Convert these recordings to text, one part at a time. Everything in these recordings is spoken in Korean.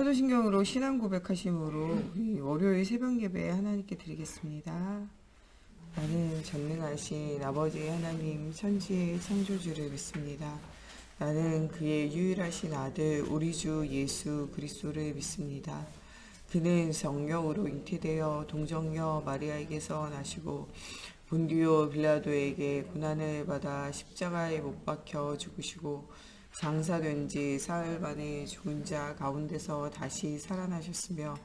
사도신경으로 신앙 고백하심으로 우리 월요일 새벽 예배 하나님께 드리겠습니다. 나는 전능하신 아버지 하나님 천지의 창조주를 믿습니다. 나는 그의 유일하신 아들 우리 주 예수 그리스도를 믿습니다. 그는 성령으로 잉태되어 동정녀 마리아에게서 나시고 본디오 빌라도에게 고난을 받아 십자가에 못 박혀 죽으시고 장사된 지 사흘 만에 죽은 자 가운데서 다시 살아나셨으며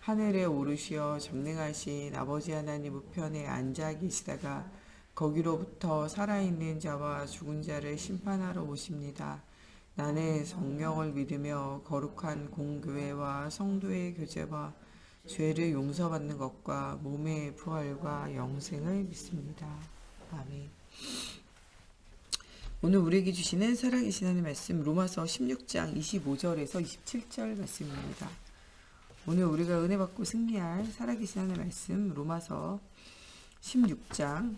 하늘에 오르시어 전능하신 아버지 하나님 우편에 앉아 계시다가 거기로부터 살아있는 자와 죽은 자를 심판하러 오십니다. 나는 성령을 믿으며 거룩한 공교회와 성도의 교제와 죄를 용서받는 것과 몸의 부활과 영생을 믿습니다. 아멘. 오늘 우리에게 주시는 살아계신 하나님의 말씀 로마서 16장 25절에서 27절 말씀입니다. 오늘 우리가 은혜 받고 승리할 살아계신 하나님의 말씀 로마서 16장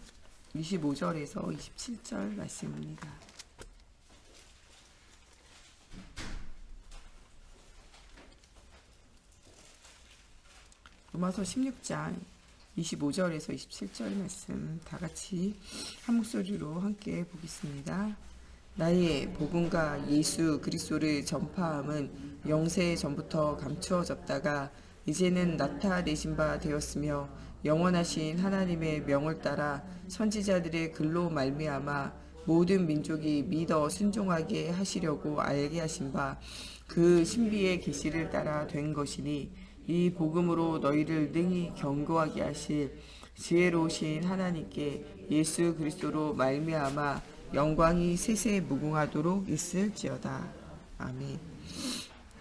25절에서 27절 말씀입니다. 로마서 16장 25절에서 27절 말씀 다 같이 한 목소리로 함께 보겠습니다. 나의 복음과 예수 그리스도를 전파함은 영세 전부터 감추어졌다가 이제는 나타내신 바 되었으며 영원하신 하나님의 명을 따라 선지자들의 글로 말미암아 모든 민족이 믿어 순종하게 하시려고 알게 하신 바 그 신비의 계시를 따라 된 것이니 이 복음으로 너희를 능히 견고하게 하실 지혜로우신 하나님께 예수 그리스도로 말미암아 영광이 세세 무궁하도록 있을지어다. 아멘.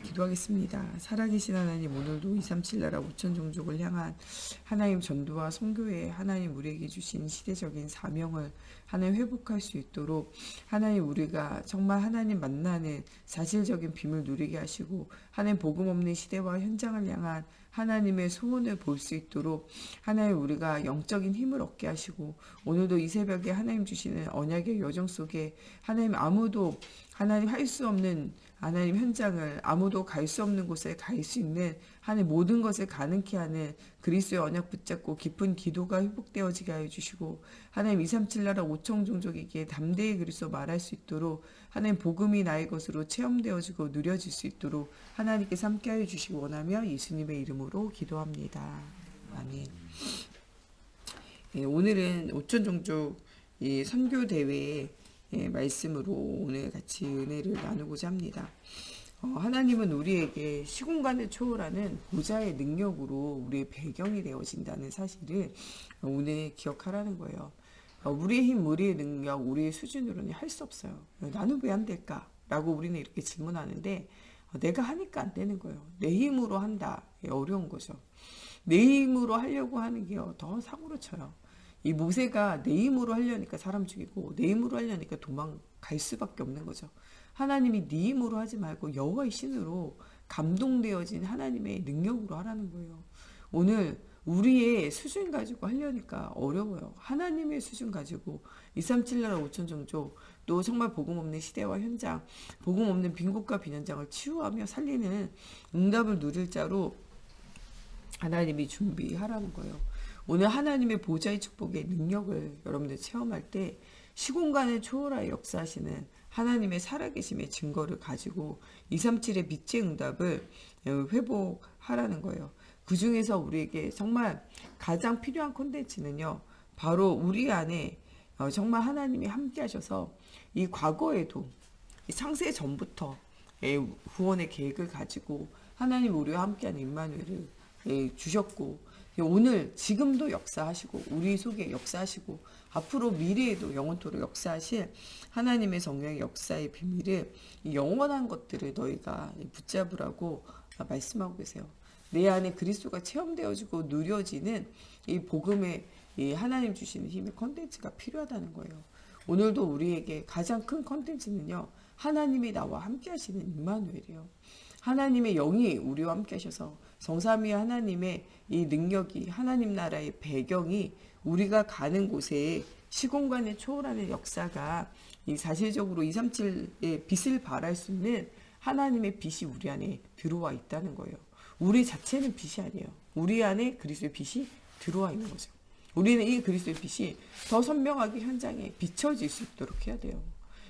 기도하겠습니다. 살아계신 하나님, 오늘도 237 나라 5천 종족을 향한 하나님 전도와 선교에 하나님 우리에게 주신 시대적인 사명을 하나님 회복할 수 있도록 하나님 우리가 정말 하나님 만나는 사실적인 빔을 누리게 하시고 하나님 복음 없는 시대와 현장을 향한 하나님의 소원을 볼 수 있도록 하나님 우리가 영적인 힘을 얻게 하시고 오늘도 이 새벽에 하나님 주시는 언약의 여정 속에 하나님 아무도 하나님 할 수 없는 하나님 현장을 아무도 갈 수 없는 곳에 갈 수 있는 하나님 모든 것을 가능케 하는 그리스도의 언약 붙잡고 깊은 기도가 회복되어지게 하여 주시고 하나님 237 나라 5천 종족에게 담대히 그리스도 말할 수 있도록 하나님 복음이 나의 것으로 체험되어지고 누려질 수 있도록 하나님께서 함께 하여 주시기 원하며 예수님의 이름으로 기도합니다. 아멘. 오늘은 5천 종족 선교대회 말씀으로 오늘 같이 은혜를 나누고자 합니다. 하나님은 우리에게 시공간을 초월하는 보좌의 능력으로 우리의 배경이 되어진다는 사실을 오늘 기억하라는 거예요. 우리의 힘, 우리의 능력, 우리의 수준으로는 할 수 없어요. 나는 왜 안 될까? 라고 우리는 이렇게 질문하는데 내가 하니까 안 되는 거예요. 내 힘으로 한다. 어려운 거죠. 내 힘으로 하려고 하는 게 더 사고를 쳐요. 이 모세가 내 힘으로 하려니까 사람 죽이고 내 힘으로 하려니까 도망갈 수밖에 없는 거죠. 하나님이 네 힘으로 하지 말고 여호와의 신으로 감동되어진 하나님의 능력으로 하라는 거예요. 오늘 우리의 수준 가지고 하려니까 어려워요. 하나님의 수준 가지고 237 나라 5천 종족 또 정말 복음 없는 시대와 현장, 복음 없는 빈곳과 빈현장을 치유하며 살리는 응답을 누릴 자로 하나님이 준비하라는 거예요. 오늘 하나님의 보좌의 축복의 능력을 여러분들 체험할 때 시공간을 초월하여 역사하시는 하나님의 살아계심의 증거를 가지고 237의 빛의 응답을 회복하라는 거예요. 그 중에서 우리에게 정말 가장 필요한 콘텐츠는요. 바로 우리 안에 정말 하나님이 함께 하셔서 이 과거에도 창세 전부터 구원의 계획을 가지고 하나님 우리와 함께하는 임마누엘을 주셨고 오늘 지금도 역사하시고 우리 속에 역사하시고 앞으로 미래에도 영원토록 역사하실 하나님의 성령의 역사의 비밀을 영원한 것들을 너희가 붙잡으라고 말씀하고 계세요. 내 안에 그리스도가 체험되어지고 누려지는 이 복음의 이 하나님 주시는 힘의 컨텐츠가 필요하다는 거예요. 오늘도 우리에게 가장 큰 컨텐츠는요. 하나님이 나와 함께 하시는 임마누엘이에요. 하나님의 영이 우리와 함께 하셔서 성삼위 하나님의 이 능력이 하나님 나라의 배경이 우리가 가는 곳에 시공간을 초월하는 역사가 이 사실적으로 237의 빛을 발할 수 있는 하나님의 빛이 우리 안에 들어와 있다는 거예요. 우리 자체는 빛이 아니에요. 우리 안에 그리스도의 빛이 들어와 있는 거죠. 우리는 이 그리스도의 빛이 더 선명하게 현장에 비춰질 수 있도록 해야 돼요.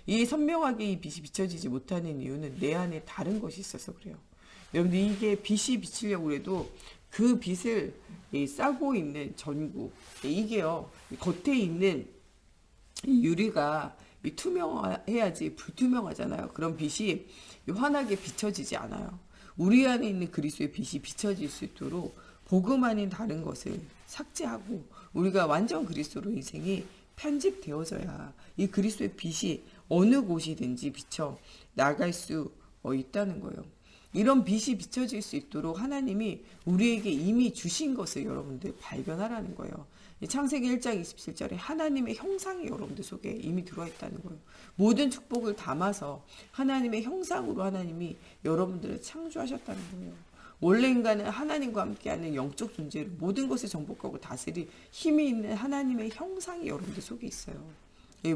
이 선명하게 이 빛이 비춰지지 못하는 이유는 내 안에 다른 것이 있어서 그래요. 여러분들 이게 빛이 비치려고 해도 그 빛을 싸고 있는 전구, 이게요 겉에 있는 이 유리가 투명해야지 불투명하잖아요. 그런 빛이 환하게 비춰지지 않아요. 우리 안에 있는 그리스도의 빛이 비춰질 수 있도록 복음 아닌 다른 것을 삭제하고 우리가 완전 그리스도로 인생이 편집되어져야 이 그리스도의 빛이 어느 곳이든지 비쳐 나갈 수 있다는 거예요. 이런 빛이 비춰질 수 있도록 하나님이 우리에게 이미 주신 것을 여러분들 발견하라는 거예요. 창세기 1장 27절에 하나님의 형상이 여러분들 속에 이미 들어와 있다는 거예요. 모든 축복을 담아서 하나님의 형상으로 하나님이 여러분들을 창조하셨다는 거예요. 원래 인간은 하나님과 함께하는 영적 존재로 모든 것을 정복하고 다스릴 힘이 있는 하나님의 형상이 여러분들 속에 있어요.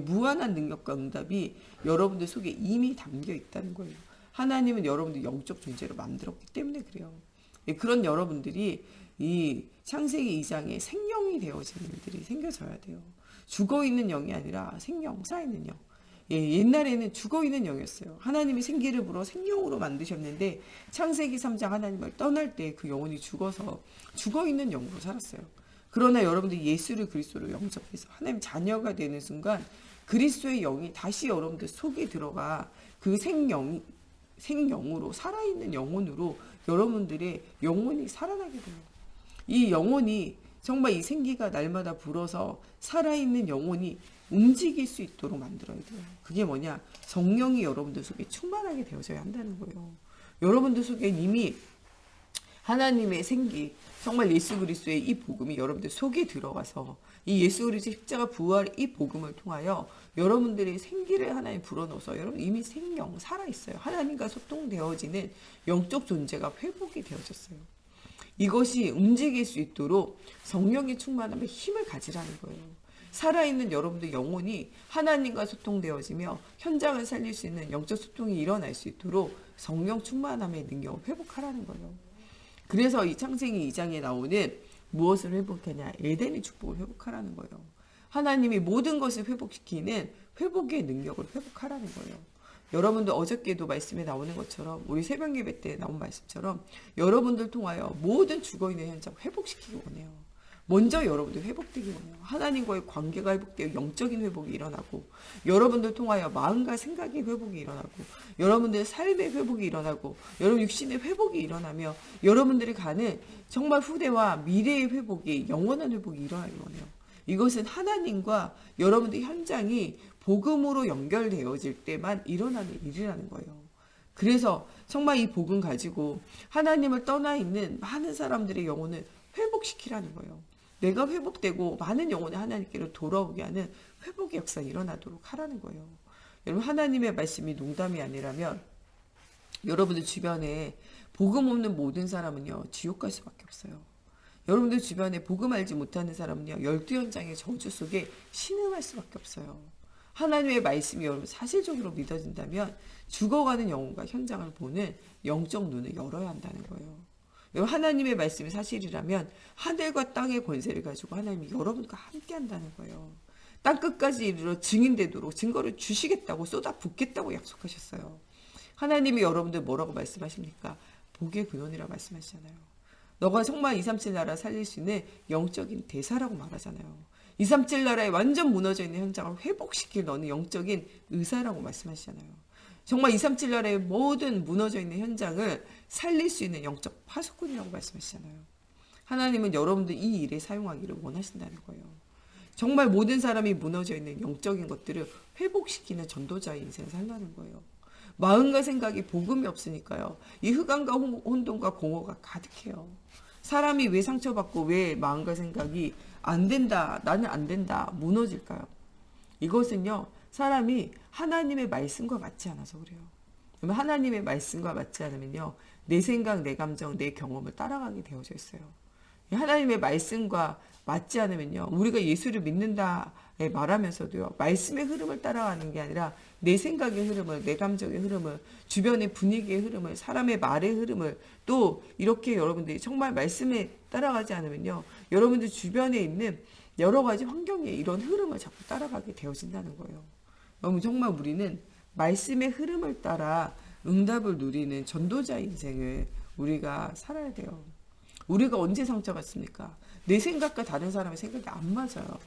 무한한 능력과 응답이 여러분들 속에 이미 담겨 있다는 거예요. 하나님은 여러분들 영적 존재로 만들었기 때문에 그래요. 그런 여러분들이 이 창세기 2장에 생명이 되어지는 일들이 생겨져야 돼요. 죽어있는 영이 아니라 생명, 살아있는 영. 옛날에는 죽어있는 영이었어요. 하나님이 생기를 불어 생명으로 만드셨는데 창세기 3장 하나님을 떠날 때 그 영혼이 죽어서 죽어있는 영으로 살았어요. 그러나 여러분들이 예수를 그리스도로 영접해서 하나님 자녀가 되는 순간 그리스도의 영이 다시 여러분들 속에 들어가 그 생영으로 살아있는 영혼으로 여러분들의 영혼이 살아나게 돼요. 이 영혼이 정말 이 생기가 날마다 불어서 살아있는 영혼이 움직일 수 있도록 만들어야 돼요. 그게 뭐냐? 성령이 여러분들 속에 충만하게 되어져야 한다는 거예요. 여러분들 속에 이미 하나님의 생기, 정말 예수 그리스도의 이 복음이 여러분들 속에 들어가서 이 예수 그리스도의 십자가 부활 이 복음을 통하여 여러분들의 생기를 하나님 불어넣어서 여러분 이미 생명 살아있어요. 하나님과 소통되어지는 영적 존재가 회복이 되어졌어요. 이것이 움직일 수 있도록 성령의 충만함에 힘을 가지라는 거예요. 살아있는 여러분들 영혼이 하나님과 소통되어지며 현장을 살릴 수 있는 영적 소통이 일어날 수 있도록 성령 충만함의 능력을 회복하라는 거예요. 그래서 이 창세기 2장에 나오는 무엇을 회복하냐? 에덴의 축복을 회복하라는 거예요. 하나님이 모든 것을 회복시키는 회복의 능력을 회복하라는 거예요. 여러분들 어저께도 말씀에 나오는 것처럼 우리 새벽 예배 때 나온 말씀처럼 여러분들 통하여 모든 죽어있는 현장 회복시키기 원해요. 먼저 여러분들 회복되기 원해요. 하나님과의 관계가 회복되어 영적인 회복이 일어나고 여러분들 통하여 마음과 생각의 회복이 일어나고 여러분들의 삶의 회복이 일어나고 여러분 육신의 회복이 일어나며 여러분들이 가는 정말 후대와 미래의 회복이 영원한 회복이 일어나기 원해요. 이것은 하나님과 여러분들 현장이 복음으로 연결되어질 때만 일어나는 일이라는 거예요. 그래서 정말 이 복음 가지고 하나님을 떠나 있는 많은 사람들의 영혼을 회복시키라는 거예요. 내가 회복되고 많은 영혼이 하나님께로 돌아오게 하는 회복의 역사가 일어나도록 하라는 거예요. 여러분 하나님의 말씀이 농담이 아니라면 여러분들 주변에 복음 없는 모든 사람은요 지옥 갈 수밖에 없어요. 여러분들 주변에 복음 알지 못하는 사람은요 열두 현장의 저주 속에 신음할 수밖에 없어요. 하나님의 말씀이 여러분 사실적으로 믿어진다면 죽어가는 영혼과 현장을 보는 영적 눈을 열어야 한다는 거예요. 하나님의 말씀이 사실이라면 하늘과 땅의 권세를 가지고 하나님이 여러분과 함께 한다는 거예요. 땅끝까지 이르러 증인되도록 증거를 주시겠다고 쏟아붓겠다고 약속하셨어요. 하나님이 여러분들 뭐라고 말씀하십니까? 복의 근원이라고 말씀하시잖아요. 너가 정말 237 나라 살릴 수 있는 영적인 대사라고 말하잖아요. 237 나라에 완전 무너져 있는 현장을 회복시킬 너는 영적인 의사라고 말씀하시잖아요. 정말 237 나라의 모든 무너져 있는 현장을 살릴 수 있는 영적 파수꾼이라고 말씀하시잖아요. 하나님은 여러분들 이 일에 사용하기를 원하신다는 거예요. 정말 모든 사람이 무너져 있는 영적인 것들을 회복시키는 전도자의 인생을 살라는 거예요. 마음과 생각이 복음이 없으니까요. 이 흑암과 혼돈과 공허가 가득해요. 사람이 왜 상처받고 왜 마음과 생각이 안 된다, 나는 안 된다, 무너질까요? 이것은요. 사람이 하나님의 말씀과 맞지 않아서 그래요. 하나님의 말씀과 맞지 않으면요. 내 생각, 내 감정, 내 경험을 따라가게 되어져 있어요. 하나님의 말씀과 맞지 않으면요, 우리가 예수를 믿는다 말하면서도요, 말씀의 흐름을 따라가는 게 아니라 내 생각의 흐름을, 내 감정의 흐름을, 주변의 분위기의 흐름을, 사람의 말의 흐름을, 또 이렇게 여러분들이 정말 말씀에 따라가지 않으면요, 여러분들 주변에 있는 여러 가지 환경의 이런 흐름을 자꾸 따라가게 되어진다는 거예요. 여러분, 정말 우리는 말씀의 흐름을 따라 응답을 누리는 전도자 인생을 우리가 살아야 돼요. 우리가 언제 상처받습니까? 내 생각과 다른 사람의 생각이 안 맞아요.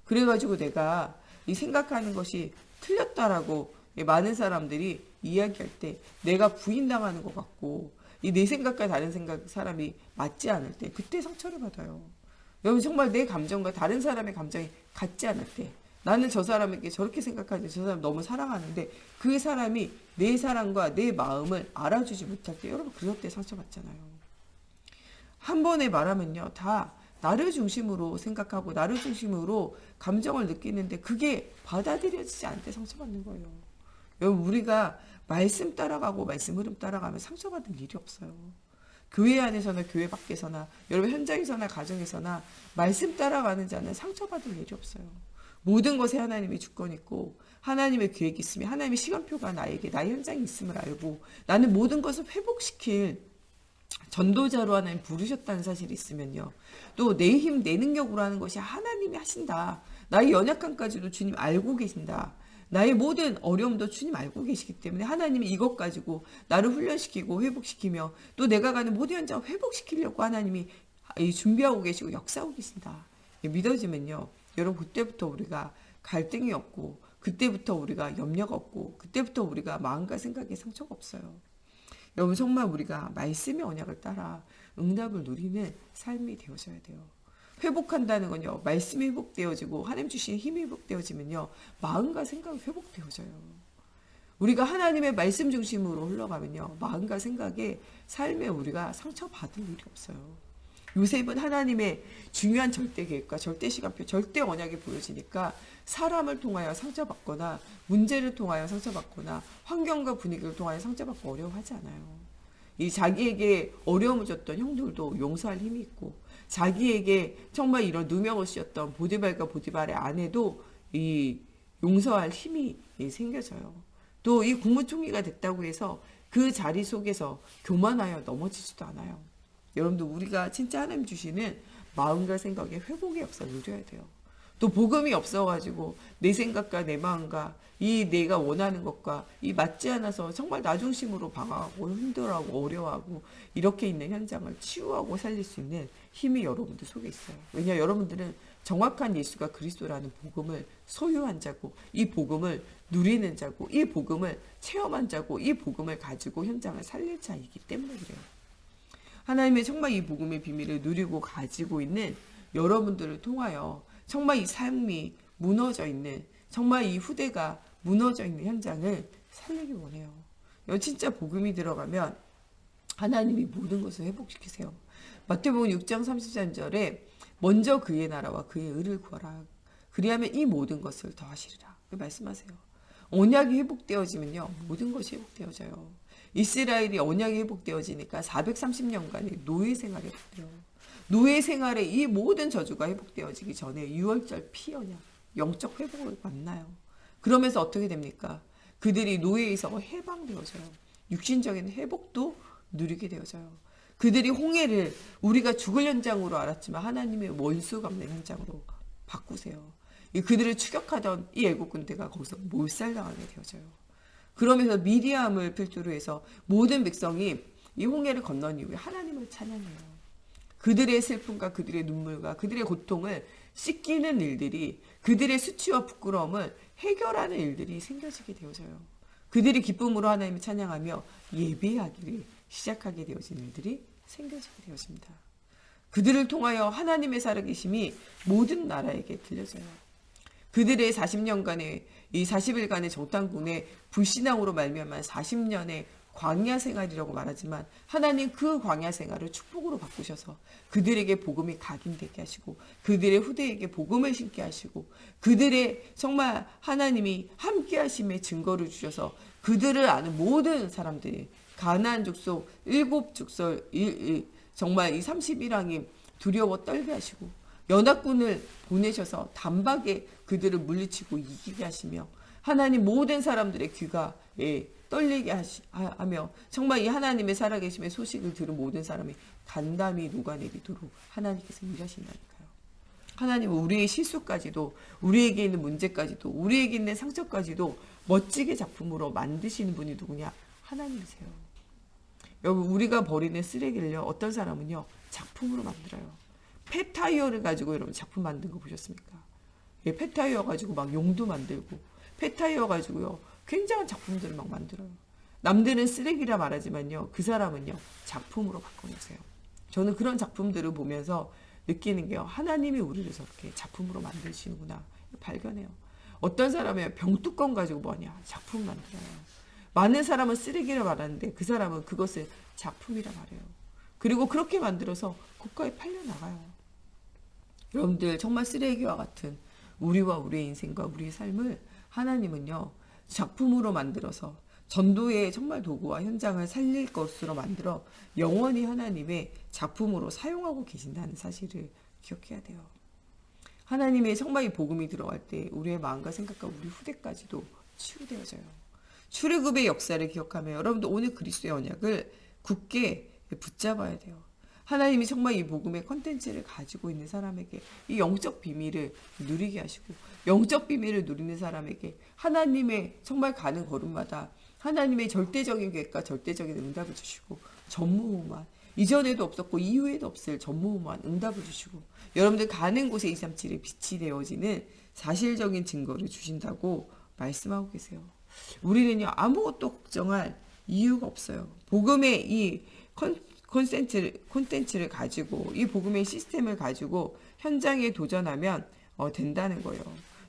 그래가지고 내가 이 생각하는 것이 틀렸다라고 많은 사람들이 이야기할 때 내가 부인당하는 것 같고, 이 내 생각과 다른 생각 사람이 맞지 않을 때 그때 상처를 받아요. 여러분, 정말 내 감정과 다른 사람의 감정이 같지 않을 때, 나는 저 사람에게 저렇게 생각하는데 저 사람 너무 사랑하는데 그 사람이 내 사랑과 내 마음을 알아주지 못할 때, 여러분 그럴 때 상처받잖아요. 한 번에 말하면요, 다 나를 중심으로 생각하고 나를 중심으로 감정을 느끼는데 그게 받아들여지지 않을 때 상처받는 거예요. 여러분, 우리가 말씀 따라가고 말씀 흐름 따라가면 상처받은 일이 없어요. 교회 안에서나 교회 밖에서나 여러분 현장에서나 가정에서나 말씀 따라가는 자는 상처받을 일이 없어요. 모든 것에 하나님이 주권 있고 하나님의 계획이 있으며 하나님의 시간표가 나에게 나의 현장이 있음을 알고 나는 모든 것을 회복시킬 전도자로 하나님 부르셨다는 사실이 있으면요, 또 내 힘, 내 능력으로 하는 것이 하나님이 하신다, 나의 연약함까지도 주님 알고 계신다, 나의 모든 어려움도 주님 알고 계시기 때문에 하나님이 이것 가지고 나를 훈련시키고 회복시키며 또 내가 가는 모든 현장을 회복시키려고 하나님이 준비하고 계시고 역사하고 계신다 믿어지면요, 여러분 그때부터 우리가 갈등이 없고 그때부터 우리가 염려가 없고 그때부터 우리가 마음과 생각에 상처가 없어요. 여러분, 정말 우리가 말씀의 언약을 따라 응답을 누리는 삶이 되어져야 돼요. 회복한다는 건요, 말씀이 회복되어지고 하나님 주신 힘이 회복되어지면요, 마음과 생각이 회복되어져요. 우리가 하나님의 말씀 중심으로 흘러가면요, 마음과 생각에 삶에 우리가 상처받을 일이 없어요. 요셉은 하나님의 중요한 절대 계획과 절대 시간표, 절대 언약이 보여지니까 사람을 통하여 상처받거나 문제를 통하여 상처받거나 환경과 분위기를 통하여 상처받고 어려워하지 않아요. 이 자기에게 어려움을 줬던 형들도 용서할 힘이 있고, 자기에게 정말 이런 누명을 씌웠던 보디발과 보디발의 아내도 이 용서할 힘이 생겨져요. 또 이 국무총리가 됐다고 해서 그 자리 속에서 교만하여 넘어지지도 않아요. 여러분들, 우리가 진짜 하나님 주시는 마음과 생각의 회복의 역사를 누려야 돼요. 또 복음이 없어가지고 내 생각과 내 마음과 이 내가 원하는 것과 이 맞지 않아서 정말 나 중심으로 방황하고 힘들어하고 어려워하고 이렇게 있는 현장을 치유하고 살릴 수 있는 힘이 여러분들 속에 있어요. 왜냐, 여러분들은 정확한 예수가 그리스도라는 복음을 소유한 자고 이 복음을 누리는 자고 이 복음을 체험한 자고 이 복음을 가지고 현장을 살릴 자이기 때문에 그래요. 하나님의 정말 이 복음의 비밀을 누리고 가지고 있는 여러분들을 통하여 정말 이 삶이 무너져 있는, 정말 이 후대가 무너져 있는 현장을 살리기 원해요. 진짜 복음이 들어가면 하나님이 모든 것을 회복시키세요. 마태복음 6장 33절에 먼저 그의 나라와 그의 의를 구하라. 그리하면 이 모든 것을 더하시리라. 말씀하세요. 언약이 회복되어지면요, 모든 것이 회복되어져요. 이스라엘이 언약이 회복되어지니까 430년간의 노예 생활이 회복돼요. 노예 생활의 이 모든 저주가 회복되어지기 전에 유월절 피언약, 영적 회복을 만나요. 그러면서 어떻게 됩니까? 그들이 노예에서 해방되어져요. 육신적인 회복도 누리게 되어져요. 그들이 홍해를 우리가 죽을 현장으로 알았지만 하나님의 원수가 없는 현장으로 바꾸세요. 그들을 추격하던 이 애국 군대가 거기서 몰살당하게 되어져요. 그러면서 미리암을 필두로 해서 모든 백성이 이 홍해를 건넌 이후에 하나님을 찬양해요. 그들의 슬픔과 그들의 눈물과 그들의 고통을 씻기는 일들이, 그들의 수치와 부끄러움을 해결하는 일들이 생겨지게 되어져요. 그들이 기쁨으로 하나님을 찬양하며 예배하기를 시작하게 되어진 일들이 생겨지게 되어집니다. 그들을 통하여 하나님의 살아계심이 모든 나라에게 들려져요. 그들의 40년간의 이 40일간의 정탐군의 불신앙으로 말미암아 40년의 광야 생활이라고 말하지만 하나님 그 광야 생활을 축복으로 바꾸셔서 그들에게 복음이 각인되게 하시고 그들의 후대에게 복음을 신게 하시고 그들의 정말 하나님이 함께 하심의 증거를 주셔서 그들을 아는 모든 사람들이 가나안 족속 7족속 정말 이 31왕이 두려워 떨게 하시고 연합군을 보내셔서 단박에 그들을 물리치고 이기게 하시며 하나님 모든 사람들의 귀가 떨리게 하며 정말 이 하나님의 살아계심의 소식을 들은 모든 사람이 간담이 녹아내리도록 하나님께서 일하신다니까요. 하나님은 우리의 실수까지도, 우리에게 있는 문제까지도, 우리에게 있는 상처까지도 멋지게 작품으로 만드시는 분이 누구냐? 하나님이세요. 여러분, 우리가 버리는 쓰레기를요, 어떤 사람은요 작품으로 만들어요. 폐타이어를 가지고 여러분 작품 만든 거 보셨습니까? 폐타이어 가지고 막 용도 만들고, 폐타이어 가지고요 굉장한 작품들을 막 만들어요. 남들은 쓰레기라 말하지만요, 그 사람은요 작품으로 바꿔놓으세요. 저는 그런 작품들을 보면서 느끼는 게요, 하나님이 우리를 저렇게 작품으로 만드시는구나 발견해요. 어떤 사람은 병뚜껑 가지고 뭐하냐? 작품 만들어요. 많은 사람은 쓰레기라 말하는데 그 사람은 그것을 작품이라 말해요. 그리고 그렇게 만들어서 국가에 팔려나가요. 여러분들, 정말 쓰레기와 같은 우리와 우리의 인생과 우리의 삶을 하나님은요 작품으로 만들어서 전도의 정말 도구와 현장을 살릴 것으로 만들어 영원히 하나님의 작품으로 사용하고 계신다는 사실을 기억해야 돼요. 하나님의 정말 이 복음이 들어갈 때 우리의 마음과 생각과 우리 후대까지도 치유되어져요. 출애굽의 역사를 기억하며 여러분들 오늘 그리스도의 언약을 굳게 붙잡아야 돼요. 하나님이 정말 이 복음의 컨텐츠를 가지고 있는 사람에게 이 영적 비밀을 누리게 하시고, 영적 비밀을 누리는 사람에게 하나님의 정말 가는 걸음마다 하나님의 절대적인 계획과 절대적인 응답을 주시고, 전무후무한, 이전에도 없었고 이후에도 없을 전무후무한 응답을 주시고, 여러분들 가는 곳에 237의 빛이 되어지는 사실적인 증거를 주신다고 말씀하고 계세요. 우리는요 아무것도 걱정할 이유가 없어요. 복음의 이 콘텐츠를 가지고, 이 복음의 시스템을 가지고 현장에 도전하면 된다는 거예요.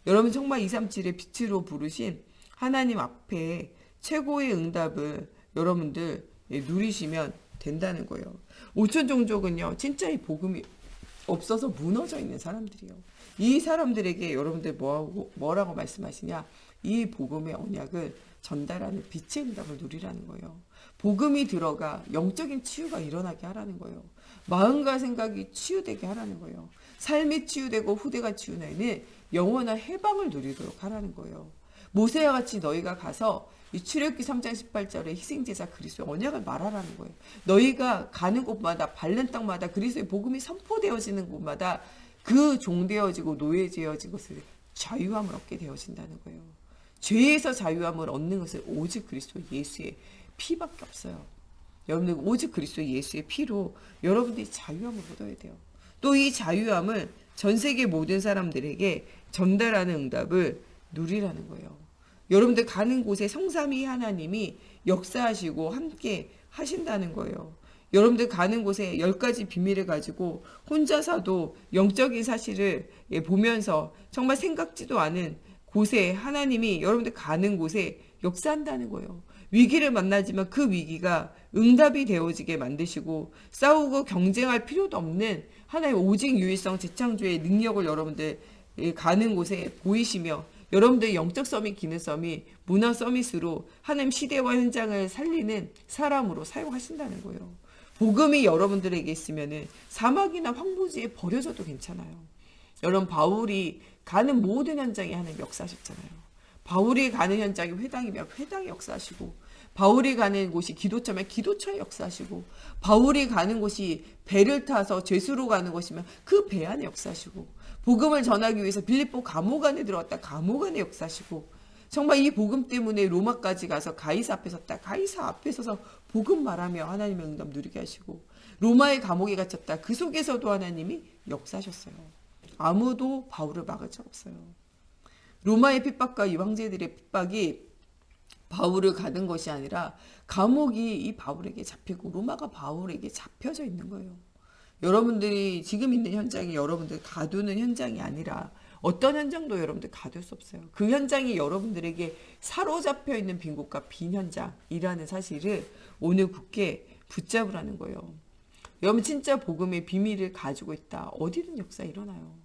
여러분, 정말 237의 빛으로 부르신 하나님 앞에 최고의 응답을 여러분들 누리시면 된다는 거예요. 오천 종족은요 진짜 이 복음이 없어서 무너져 있는 사람들이에요. 이 사람들에게 여러분들 뭐라고 말씀하시냐? 이 복음의 언약을 전달하는 빛의 응답을 누리라는 거예요. 복음이 들어가 영적인 치유가 일어나게 하라는 거예요. 마음과 생각이 치유되게 하라는 거예요. 삶이 치유되고 후대가 치유되는 영원한 해방을 누리도록 하라는 거예요. 모세와 같이 너희가 가서 이 출애굽기 3장 18절에 희생제사 그리스도의 언약을 말하라는 거예요. 너희가 가는 곳마다, 밟는 땅마다 그리스도의 복음이 선포되어지는 곳마다 그 종되어지고 노예되어진 것을 자유함을 얻게 되어진다는 거예요. 죄에서 자유함을 얻는 것은 오직 그리스도 예수의 피밖에 없어요. 여러분들, 오직 그리스도 예수의 피로 여러분들이 자유함을 얻어야 돼요. 또 이 자유함을 전 세계 모든 사람들에게 전달하는 응답을 누리라는 거예요. 여러분들 가는 곳에 성삼위 하나님이 역사하시고 함께 하신다는 거예요. 여러분들 가는 곳에 10가지 비밀을 가지고 혼자서도 영적인 사실을 보면서 정말 생각지도 않은 곳에 하나님이 여러분들 가는 곳에 역사한다는 거예요. 위기를 만나지만 그 위기가 응답이 되어지게 만드시고, 싸우고 경쟁할 필요도 없는 하나의 오직 유일성 재창조의 능력을 여러분들 가는 곳에 보이시며, 여러분들의 영적 서밋, 기능 서밋, 문화 서밋으로 하나님 시대와 현장을 살리는 사람으로 사용하신다는 거예요. 복음이 여러분들에게 있으면은 사막이나 황무지에 버려져도 괜찮아요. 여러분, 바울이 가는 모든 현장에 하나님 역사하셨잖아요. 바울이 가는 현장이 회당이면 회당에 역사하시고, 바울이 가는 곳이 기도처면 기도처에 역사하시고, 바울이 가는 곳이 배를 타서 죄수로 가는 곳이면 그 배 안에 역사하시고, 복음을 전하기 위해서 빌립보 감옥 안에 들어갔다 감옥 안에 역사하시고, 정말 이 복음 때문에 로마까지 가서 가이사 앞에 섰다 가이사 앞에 서서 복음 말하며 하나님의 응답 누리게 하시고, 로마의 감옥에 갇혔다 그 속에서도 하나님이 역사하셨어요. 아무도 바울을 막을 수 없어요. 로마의 핍박과 이 황제들의 핍박이 바울을 가는 것이 아니라 감옥이 이 바울에게 잡히고 로마가 바울에게 잡혀져 있는 거예요. 여러분들이 지금 있는 현장이 여러분들 가두는 현장이 아니라 어떤 현장도 여러분들 가둘 수 없어요. 그 현장이 여러분들에게 사로잡혀 있는 빈 곳과 빈 현장이라는 사실을 오늘 굳게 붙잡으라는 거예요. 여러분, 진짜 복음의 비밀을 가지고 있다. 어디든 역사 일어나요.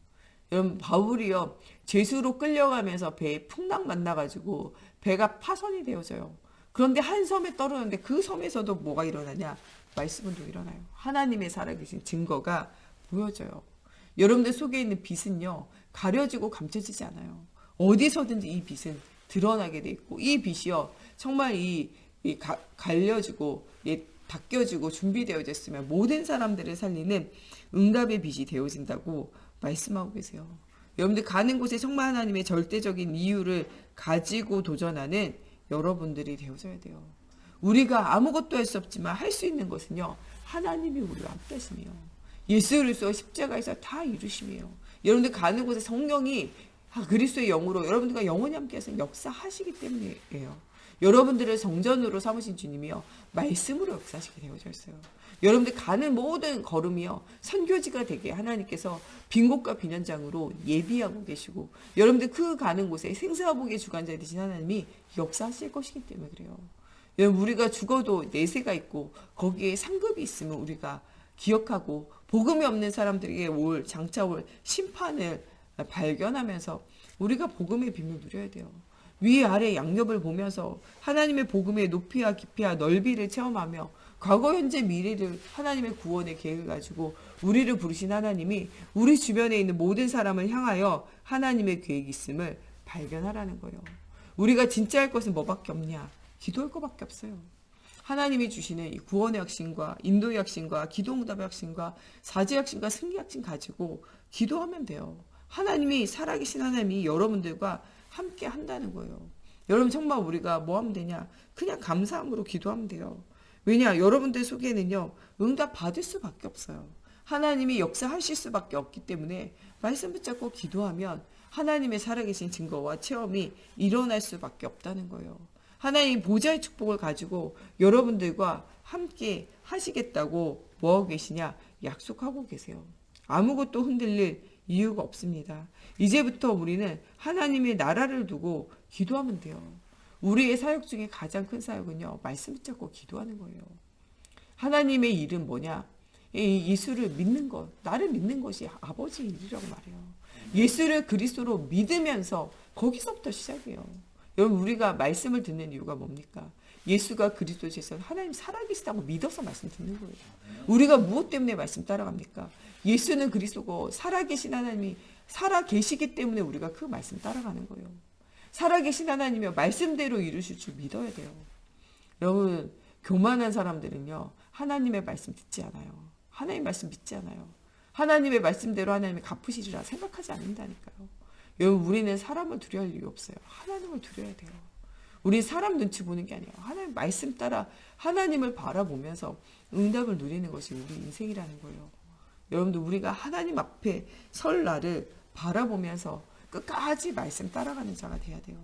여러분, 바울이요 죄수로 끌려가면서 배에 풍랑 만나가지고 배가 파손이 되어져요. 그런데 한 섬에 떨어졌는데 그 섬에서도 뭐가 일어나냐? 말씀은 또 일어나요. 하나님의 살아계신 증거가 보여져요. 여러분들 속에 있는 빛은요, 가려지고 감춰지지 않아요. 어디서든지 이 빛은 드러나게 돼 있고, 이 빛이요, 정말 갈려지고, 닦여지고 준비되어져 있으면 모든 사람들을 살리는 응답의 빛이 되어진다고 말씀하고 계세요. 여러분들 가는 곳에 정말 하나님의 절대적인 이유를 가지고 도전하는 여러분들이 되어져야 돼요. 우리가 아무것도 할 수 없지만 할 수 있는 것은요, 하나님이 우리와 함께 하시며 예수 그리스도 십자가에서 다 이루심이에요. 여러분들 가는 곳에 성령이 그리스도의 영으로 여러분들과 영원히 함께해서 역사하시기 때문이에요. 여러분들을 성전으로 삼으신 주님이요, 말씀으로 역사하시게 되어져 있어요. 여러분들 가는 모든 걸음이요, 선교지가 되게 하나님께서 빈 곳과 빈 현장으로 예비하고 계시고, 여러분들 그 가는 곳에 생사복의 주관자 되신 하나님이 역사하실 것이기 때문에 그래요. 여러분, 우리가 죽어도 내세가 있고 거기에 상급이 있으면 우리가 기억하고, 복음이 없는 사람들에게 장차 올 심판을 발견하면서 우리가 복음의 빔을 누려야 돼요. 위아래 양옆을 보면서 하나님의 복음의 높이와 깊이와 넓이를 체험하며 과거 현재 미래를 하나님의 구원의 계획을 가지고 우리를 부르신 하나님이 우리 주변에 있는 모든 사람을 향하여 하나님의 계획이 있음을 발견하라는 거예요. 우리가 진짜 할 것은 뭐밖에 없냐? 기도할 것밖에 없어요. 하나님이 주시는 이 구원의 확신과 인도의 확신과 기도응답의 확신과 사죄의 확신과 승리의 확신 가지고 기도하면 돼요. 하나님이, 살아계신 하나님이 여러분들과 함께 한다는 거예요. 여러분, 정말 우리가 뭐 하면 되냐? 그냥 감사함으로 기도하면 돼요. 왜냐? 여러분들 속에는요, 응답 받을 수밖에 없어요. 하나님이 역사하실 수밖에 없기 때문에 말씀 붙잡고 기도하면 하나님의 살아계신 증거와 체험이 일어날 수밖에 없다는 거예요. 하나님 보좌의 축복을 가지고 여러분들과 함께 하시겠다고 뭐하고 계시냐? 약속하고 계세요. 아무것도 흔들릴 이유가 없습니다. 이제부터 우리는 하나님의 나라를 두고 기도하면 돼요. 우리의 사역 중에 가장 큰 사역은요, 말씀 붙잡고 기도하는 거예요. 하나님의 일은 뭐냐? 예수를 믿는 것, 나를 믿는 것이 아버지의 일이라고 말해요. 예수를 그리스도로 믿으면서 거기서부터 시작이에요. 여러분, 우리가 말씀을 듣는 이유가 뭡니까? 예수가 그리스도께서 하나님 살아계시다고 믿어서 말씀 듣는 거예요. 우리가 무엇 때문에 말씀 따라갑니까? 예수는 그리스도고 살아계신 하나님이 살아계시기 때문에 우리가 그 말씀 따라가는 거예요. 살아계신 하나님이 말씀대로 이루실 줄 믿어야 돼요. 여러분, 교만한 사람들은요, 하나님의 말씀 듣지 않아요. 하나님 말씀 믿지 않아요. 하나님의 말씀대로 하나님이 갚으시리라 생각하지 않는다니까요. 여러분, 우리는 사람을 두려워할 이유 없어요. 하나님을 두려워야 돼요. 우리 사람 눈치 보는 게 아니에요. 하나님 말씀 따라 하나님을 바라보면서 응답을 누리는 것이 우리 인생이라는 거예요. 여러분들, 우리가 하나님 앞에 설 날을 바라보면서 끝까지 말씀 따라가는 자가 돼야 돼요.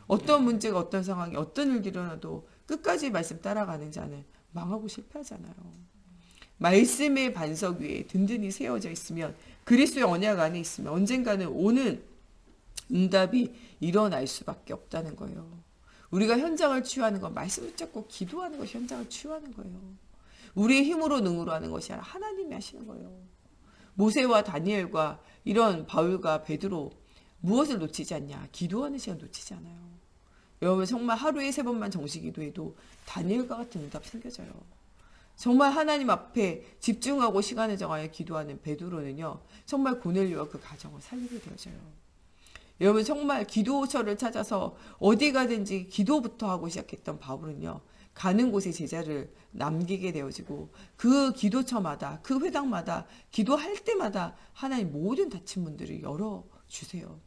어떤 문제가, 어떤 상황이, 어떤 일이 일어나도 끝까지 말씀 따라가는 자는 망하고 실패하잖아요. 말씀의 반석 위에 든든히 세워져 있으면, 그리스도의 언약 안에 있으면 언젠가는 오는 응답이 일어날 수밖에 없다는 거예요. 우리가 현장을 치유하는 건 말씀 붙잡고 기도하는 것이 현장을 치유하는 거예요. 우리의 힘으로 능으로 하는 것이 아니라 하나님이 하시는 거예요. 모세와 다니엘과 이런 바울과 베드로, 무엇을 놓치지 않냐? 기도하는 시간 놓치지 않아요. 여러분, 정말 하루에 3번만 정식 기도해도 다니엘과 같은 응답 생겨져요. 정말 하나님 앞에 집중하고 시간을 정하여 기도하는 베드로는요, 정말 고넬료와 그 가정을 살리게 되어져요. 여러분, 정말 기도처를 찾아서 어디 가든지 기도부터 하고 시작했던 바울은요, 가는 곳에 제자를 남기게 되어지고, 그 기도처마다, 그 회당마다 기도할 때마다 하나님 모든 닫힌 문들을 열어주세요.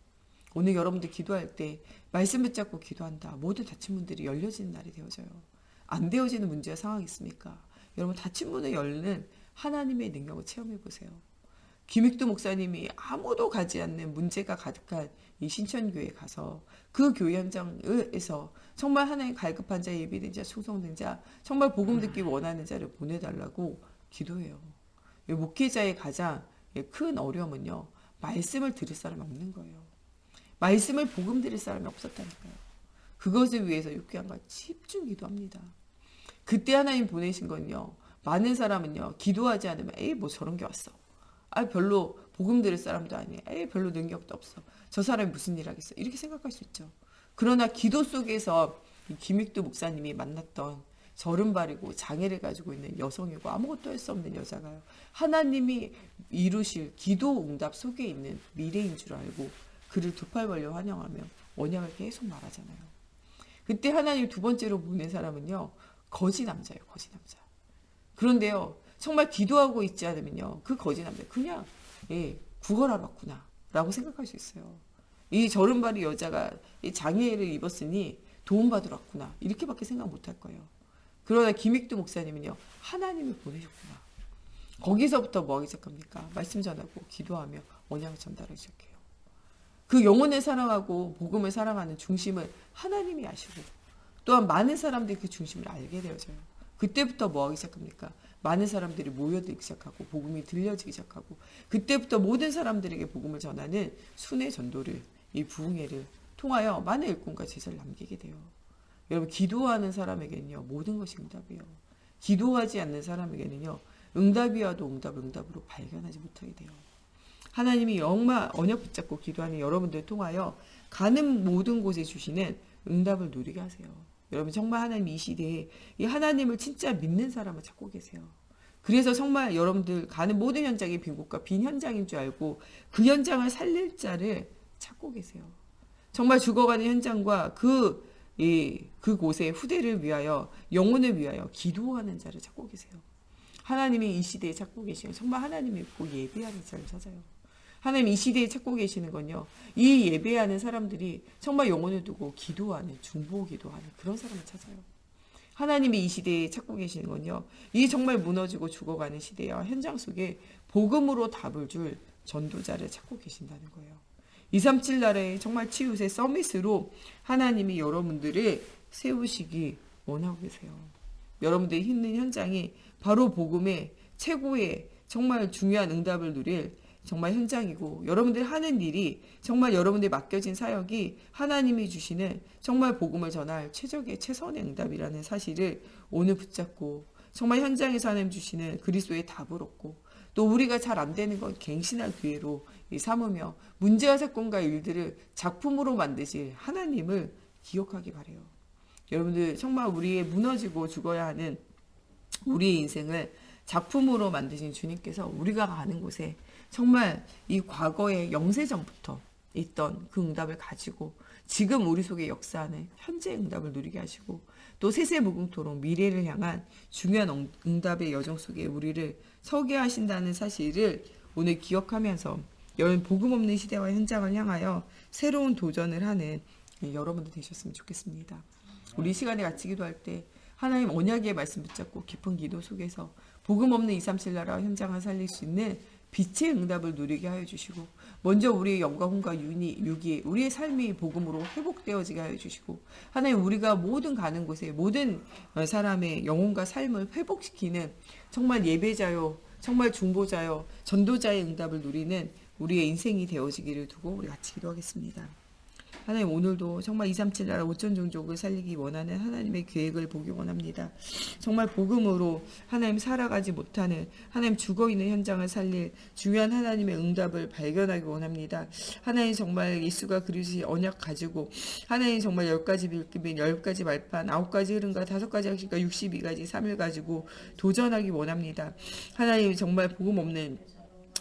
오늘 여러분들 기도할 때 말씀 붙잡고 기도한다. 모든 닫힌 문들이 열려지는 날이 되어져요. 안 되어지는 문제와 상황이 있습니까? 여러분, 닫힌 문을 열는 하나님의 능력을 체험해 보세요. 김익두 목사님이 아무도 가지 않는 문제가 가득한 이 신천교회에 가서 그 교회 현장에서 정말 하나님 갈급한 자, 예비된 자, 충성된 자, 정말 복음 듣기 원하는 자를 보내달라고 기도해요. 목회자의 가장 큰 어려움은요, 말씀을 들을 사람이 없는 거예요. 말씀을 복음 들을 사람이 없었다니까요. 그것을 위해서 육교한과 집중 기도합니다. 그때 하나님 보내신 건요, 많은 사람은요, 기도하지 않으면 에이 뭐 저런 게 왔어. 별로 복음 들을 사람도 아니에요. 별로 능력도 없어. 저 사람이 무슨 일 하겠어. 이렇게 생각할 수 있죠. 그러나 기도 속에서 김익두 목사님이 만났던 저른바리고 장애를 가지고 있는 여성이고 아무것도 할 수 없는 여자가요. 하나님이 이루실 기도 응답 속에 있는 미래인 줄 알고 그를 두 팔 벌려 환영하며 언약을 계속 말하잖아요. 그때 하나님 두 번째로 보낸 사람은요. 거지 남자예요. 거지 남자. 그런데요. 정말 기도하고 있지 않으면요. 그 거지 남자 그냥 구걸하러 왔구나 라고 생각할 수 있어요. 이 저른바리 여자가 이 장애를 입었으니 도움받으러 왔구나 이렇게밖에 생각 못할 거예요. 그러나 김익두 목사님은요. 하나님이 보내셨구나. 거기서부터 뭐 하기 시작합니까? 말씀 전하고 기도하며 언약을 전달하기 시작해요. 그 영혼을 사랑하고 복음을 사랑하는 중심을 하나님이 아시고 또한 많은 사람들이 그 중심을 알게 되어져요. 그때부터 뭐 하기 시작합니까? 많은 사람들이 모여들기 시작하고 복음이 들려지기 시작하고 그때부터 모든 사람들에게 복음을 전하는 순회 전도를 이 부흥회를 통하여 많은 일꾼과 제자를 남기게 돼요. 여러분 기도하는 사람에게는요 모든 것이 응답이에요. 기도하지 않는 사람에게는요 응답이와도 응답으로 발견하지 못하게 돼요. 하나님이 정말 언약 붙잡고 기도하는 여러분들 통하여 가는 모든 곳에 주시는 응답을 누리게 하세요. 여러분 정말 하나님 이 시대에 이 하나님을 진짜 믿는 사람을 찾고 계세요. 그래서 정말 여러분들 가는 모든 현장이 빈 곳과 빈 현장인 줄 알고 그 현장을 살릴 자를 찾고 계세요. 정말 죽어가는 현장과 그곳의 후대를 위하여 영혼을 위하여 기도하는 자를 찾고 계세요. 하나님이 이 시대에 찾고 계시면 정말 하나님을 믿고 예배하는 자를 찾아요. 하나님 이 시대에 찾고 계시는 건요. 이 예배하는 사람들이 정말 영혼을 두고 기도하는 중보 기도하는 그런 사람을 찾아요. 하나님이 이 시대에 찾고 계시는 건요. 이 정말 무너지고 죽어가는 시대와 현장 속에 복음으로 답을 줄 전도자를 찾고 계신다는 거예요. 237 나라의 정말 치유의 서밋으로 하나님이 여러분들을 세우시기 원하고 계세요. 여러분들이 있는 현장이 바로 복음의 최고의 정말 중요한 응답을 누릴 정말 현장이고 여러분들이 하는 일이 정말 여러분들이 맡겨진 사역이 하나님이 주시는 정말 복음을 전할 최선의 응답이라는 사실을 오늘 붙잡고 정말 현장에서 하나님 주시는 그리스도의 답을 얻고 또 우리가 잘 안 되는 건 갱신할 기회로 삼으며 문제와 사건과 일들을 작품으로 만드실 하나님을 기억하기 바래요. 여러분들 정말 우리의 무너지고 죽어야 하는 우리의 인생을 작품으로 만드신 주님께서 우리가 가는 곳에 정말 이 과거의 영세전부터 있던 그 응답을 가지고 지금 우리 속에 역사하는 현재의 응답을 누리게 하시고 또 세세무궁토록 미래를 향한 중요한 응답의 여정 속에 우리를 서게 하신다는 사실을 오늘 기억하면서 복음 없는 시대와 현장을 향하여 새로운 도전을 하는 여러분들 되셨으면 좋겠습니다. 우리 이 시간에 같이 기도할 때 하나님 언약의 말씀 붙잡고 깊은 기도 속에서 복음 없는 237 나라 현장을 살릴 수 있는 빛의 응답을 누리게 하여 주시고 먼저 우리의 영과 혼과 유기 우리의 삶이 복음으로 회복되어지게 하여 주시고 하나님 우리가 모든 가는 곳에 모든 사람의 영혼과 삶을 회복시키는 정말 예배자요 정말 중보자요 전도자의 응답을 누리는 우리의 인생이 되어지기를 두고 우리 같이 기도하겠습니다. 하나님 오늘도 정말 237 나라 5천 종족을 살리기 원하는 하나님의 계획을 보기 원합니다. 정말 복음으로 하나님 살아가지 못하는 하나님 죽어있는 현장을 살릴 중요한 하나님의 응답을 발견하기 원합니다. 하나님 정말 예수가 그리스도의 언약 가지고 하나님 정말 10가지 빌기면 10가지 말판 9가지 흐름과 5가지 약식과 62가지 3일 가지고 도전하기 원합니다. 하나님 정말 복음 없는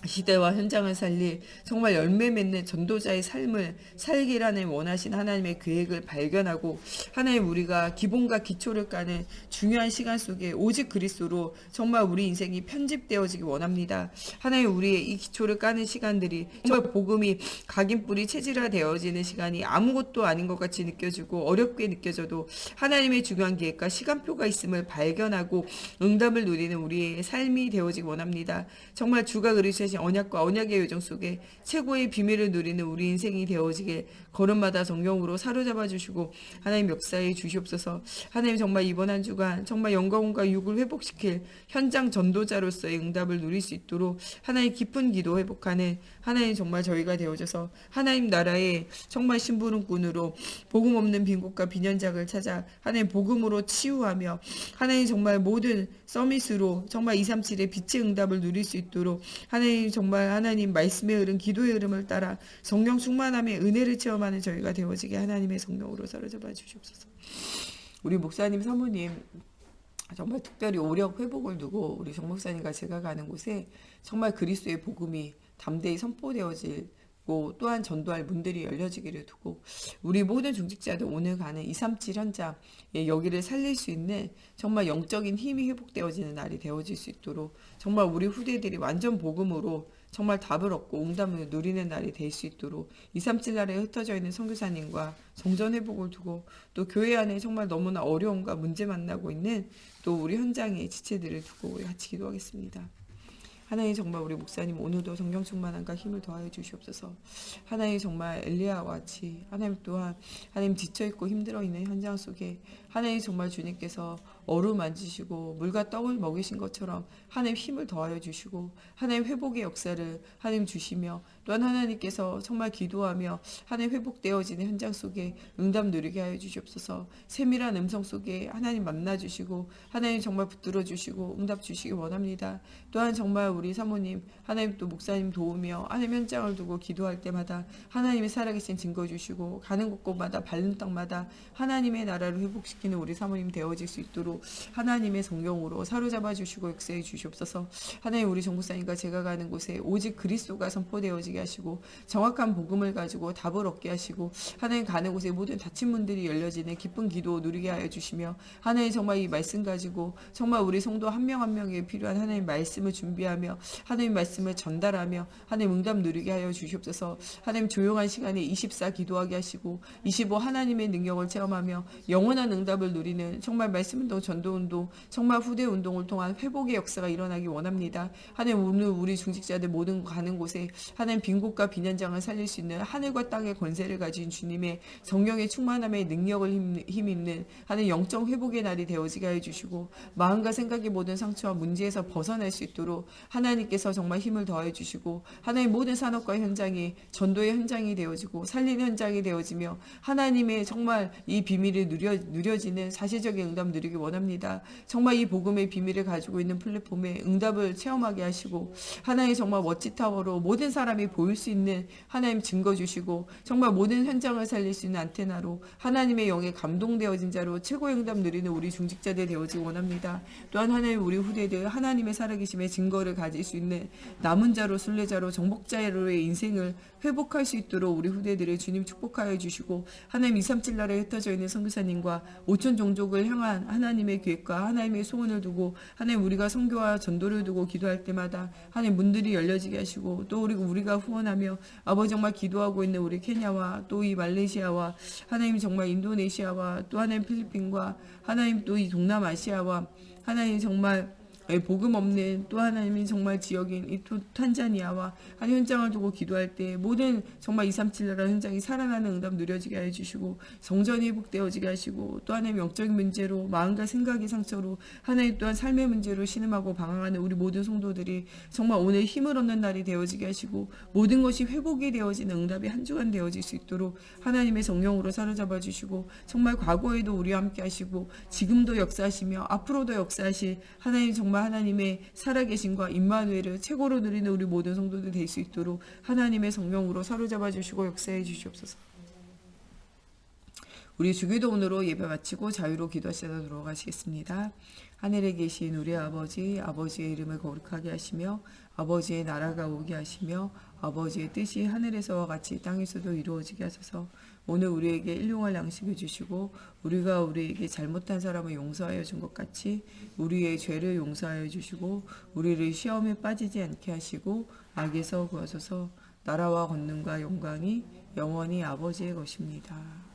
시대와 현장을 살릴 정말 열매 맺는 전도자의 삶을 살기라는 원하신 하나님의 계획을 발견하고 하나님 우리가 기본과 기초를 까는 중요한 시간 속에 오직 그리스도로 정말 우리 인생이 편집되어지기 원합니다. 하나님 우리의 이 기초를 까는 시간들이 정말 복음이 각인뿌리 체질화되어지는 시간이 아무것도 아닌 것 같이 느껴지고 어렵게 느껴져도 하나님의 중요한 계획과 시간표가 있음을 발견하고 응답을 누리는 우리의 삶이 되어지기 원합니다. 정말 주가 그리스도의 언약과 언약의 요정 속에 최고의 비밀을 누리는 우리 인생이 되어지게 걸음마다 성령으로 사로잡아 주시고 하나님 역사에 주시옵소서. 하나님 정말 이번 한 주간 정말 영광과 육을 회복시킬 현장 전도자로서의 응답을 누릴 수 있도록 하나님 깊은 기도 회복하는 하나님 정말 저희가 되어져서 하나님 나라의 정말 심부름꾼으로 복음 없는 빈곳과 빈현장을 찾아 하나님 복음으로 치유하며 하나님 정말 모든 서밋으로 정말 237의 빛의 응답을 누릴 수 있도록 하나님 정말 하나님 말씀의 흐름 기도의 흐름을 따라 성령 충만함의 은혜를 체험하는 저희가 되어지게 하나님의 성령으로 사로잡아 주시옵소서. 우리 목사님 사모님 정말 특별히 오력 회복을 두고 우리 정 목사님과 제가 가는 곳에 정말 그리스도의 복음이 담대히 선포되어지고 또한 전도할 문들이 열려지기를 두고 우리 모든 중직자들 오늘 가는 237 현장 여기를 살릴 수 있는 정말 영적인 힘이 회복되어지는 날이 되어질 수 있도록 정말 우리 후대들이 완전 복음으로 정말 답을 얻고 응답을 누리는 날이 될 수 있도록 237 날에 흩어져 있는 선교사님과 성전 회복을 두고 또 교회 안에 정말 너무나 어려움과 문제 만나고 있는 또 우리 현장의 지체들을 두고 우리 같이 기도하겠습니다. 하나님 정말 우리 목사님 오늘도 성령 충만함과 힘을 더하여 주시옵소서. 하나님 정말 엘리야와 같이 하나님 또한 하나님 지쳐있고 힘들어 있는 현장 속에 하나님 정말 주님께서 어루만지시고 물과 떡을 먹이신 것처럼 하나님 힘을 더하여 주시고 하나님 회복의 역사를 하나님 주시며 또한 하나님께서 정말 기도하며 하나님 회복되어지는 현장 속에 응답 누리게 하여 주시옵소서. 세밀한 음성 속에 하나님 만나 주시고 하나님 정말 붙들어 주시고 응답 주시기 원합니다. 또한 정말 우리 사모님 하나님 또 목사님 도우며 하나님 현장을 두고 기도할 때마다 하나님의 살아계신 증거 주시고 가는 곳곳마다 밟는 땅마다 하나님의 나라를 회복시키는 우리 사모님 되어질 수 있도록 하나님의 성령으로 사로잡아 주시고 역사해 주시옵소서. 하나님 우리 정목사님과 제가 가는 곳에 오직 그리스도가 선포되어지게 하시고 정확한 복음을 가지고 답을 얻게 하시고 하나님 가는 곳에 모든 닫힌 문들이 열려지는 기쁜 기도 누리게 하여 주시며 하나님 정말 이 말씀 가지고 정말 우리 성도 한 명 한 명에 필요한 하나님 말씀을 준비하며 하나님 말씀을 전달하며 하나님 응답 누리게 하여 주시옵소서. 하나님 조용한 시간에 24 기도하게 하시고 25 하나님의 능력을 체험하며 영원한 응답을 누리는 정말 말씀운동 전도운동 정말 후대운동을 통한 회복의 역사가 일어나기 원합니다. 하나님 오늘 우리 중직자들 모든 가는 곳에 하나님 빈곳과 빈현장을 살릴 수 있는 하늘과 땅의 권세를 가진 주님의 성령의 충만함의 능력을 힘입는 하나님 영적 회복의 날이 되어지게 해주시고 마음과 생각의 모든 상처와 문제에서 벗어날 수 있도록 하나님께서 정말 힘을 더해 주시고 하나님 모든 산업과 현장이 전도의 현장이 되어지고 살리는 현장이 되어지며 하나님의 정말 이 비밀이 누려지는 사실적인 응답 누리기 원합니다. 정말 이 복음의 비밀을 가지고 있는 플랫폼에 응답을 체험하게 하시고 하나님 정말 워치타워로 모든 사람이 보일 수 있는 하나님 증거 주시고 정말 모든 현장을 살릴 수 있는 안테나로 하나님의 영에 감동되어진 자로 최고의 응답 누리는 우리 중직자들 되어지기 원합니다. 또한 하나님 우리 후대들 하나님의 살아계심의 증거를 가질 수 있는 남은 자로 순례자로 정복자로의 인생을 회복할 수 있도록 우리 후대들을 주님 축복하여 주시고 하나님 237 날에 흩어져 있는 선교사님과 5천 종족을 향한 하나님의 계획과 하나님의 소원을 두고 하나님 우리가 선교와 전도를 두고 기도할 때마다 하나님 문들이 열려지게 하시고 또 우리가 후원하며 아버지 정말 기도하고 있는 우리 케냐와 또 이 말레이시아와 하나님 정말 인도네시아와 또 하나님 필리핀과 하나님 또 이 동남아시아와 하나님 정말 복음 없는 또 하나님이 정말 지역인 이 탄자니아와 한 현장을 두고 기도할 때 모든 정말 237 나라 현장이 살아나는 응답 누려지게 해주시고 성전이 회복되어지게 하시고 또 하나님 영적인 문제로 마음과 생각의 상처로 하나님 또한 삶의 문제로 신음하고 방황하는 우리 모든 성도들이 정말 오늘 힘을 얻는 날이 되어지게 하시고 모든 것이 회복이 되어지는 응답이 한 주간 되어질 수 있도록 하나님의 성령으로 사로잡아 주시고 정말 과거에도 우리와 함께 하시고 지금도 역사하시며 앞으로도 역사하실 하나님 정말 하나님의 살아계심과 임마누엘을 최고로 누리는 우리 모든 성도들 될 수 있도록 하나님의 성령으로 사로잡아 주시고 역사해 주시옵소서. 우리 주기도문으로 예배 마치고 자유로 기도하시도록 하시겠습니다. 하늘에 계신 우리 아버지, 아버지의 이름을 거룩하게 하시며 아버지의 나라가 오게 하시며 아버지의 뜻이 하늘에서와 같이 땅에서도 이루어지게 하소서. 오늘 우리에게 일용할 양식을 주시고 우리가 우리에게 잘못한 사람을 용서하여 준 것 같이 우리의 죄를 용서하여 주시고 우리를 시험에 빠지지 않게 하시고 악에서 구하소서. 나라와 권능과 영광이 영원히 아버지의 것입니다.